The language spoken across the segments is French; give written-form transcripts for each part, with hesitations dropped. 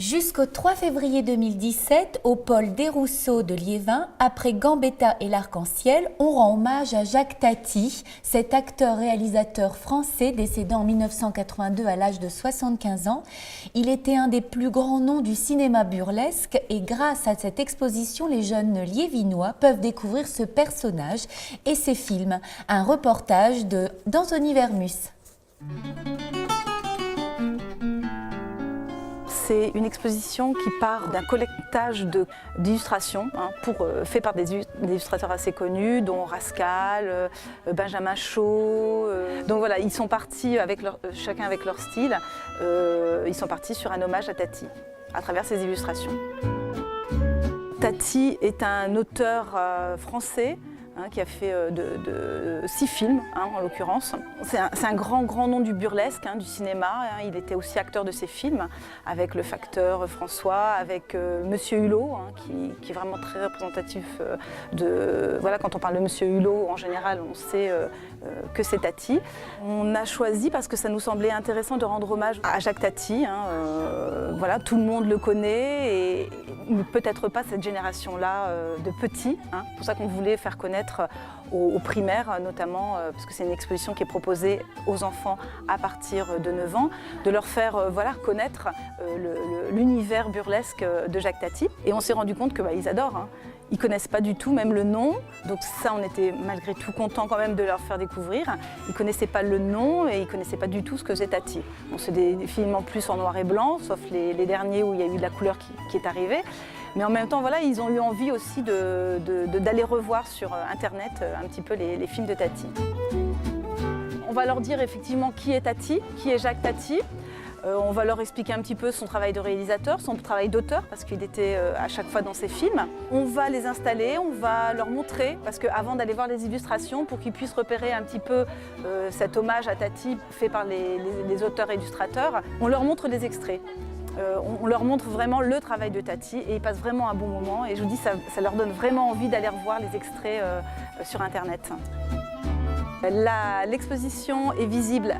Jusqu'au 3 février 2017, au pôle Desrousseaux de Liévin, après Gambetta et l'Arc-en-Ciel, on rend hommage à Jacques Tati, cet acteur-réalisateur français décédé en 1982 à l'âge de 75 ans. Il était un des plus grands noms du cinéma burlesque et grâce à cette exposition, les jeunes liévinois peuvent découvrir ce personnage et ses films. Un reportage d'Anthony Vermus. C'est une exposition qui part d'un collectage d'illustrations fait par des illustrateurs assez connus, dont Rascal, Benjamin Shaw. Donc voilà, ils sont partis chacun avec leur style. Ils sont partis sur un hommage à Tati à travers ces illustrations. Tati est un auteur français qui a fait 6 films en l'occurrence. C'est un grand nom du burlesque, du cinéma. Il était aussi acteur de ces films avec le facteur François, avec Monsieur Hulot, qui est vraiment très représentatif Voilà, quand on parle de Monsieur Hulot, en général, on sait que c'est Tati. On a choisi parce que ça nous semblait intéressant de rendre hommage à Jacques Tati. Voilà, tout le monde le connaît et peut-être pas cette génération-là de petits. C'est pour ça qu'on voulait faire connaître aux primaires notamment, parce que c'est une exposition qui est proposée aux enfants à partir de 9 ans, de leur faire connaître l'univers burlesque de Jacques Tati. Et on s'est rendu compte qu'ils adorent. Ils ne connaissent pas du tout, même le nom. Donc ça, on était malgré tout contents quand même de leur faire découvrir. Ils ne connaissaient pas le nom et ils ne connaissaient pas du tout ce que c'est Tati. Bon, c'est des films en plus en noir et blanc, sauf les derniers où il y a eu de la couleur qui est arrivée. Mais en même temps, voilà, ils ont eu envie aussi d'aller revoir sur Internet un petit peu les films de Tati. On va leur dire effectivement qui est Tati, qui est Jacques Tati. On va leur expliquer un petit peu son travail de réalisateur, son travail d'auteur, parce qu'il était à chaque fois dans ses films. On va les installer, on va leur montrer, parce qu'avant d'aller voir les illustrations, pour qu'ils puissent repérer un petit peu cet hommage à Tati fait par les auteurs-illustrateurs, on leur montre des extraits. On leur montre vraiment le travail de Tati et ils passent vraiment un bon moment. Et je vous dis, ça leur donne vraiment envie d'aller revoir les extraits sur Internet. L'exposition est visible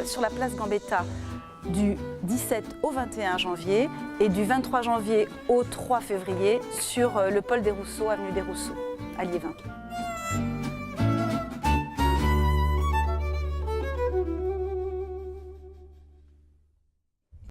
sur la place Gambetta du 17 au 21 janvier et du 23 janvier au 3 février sur le pôle Desrousseaux, avenue Desrousseaux, à Liévin.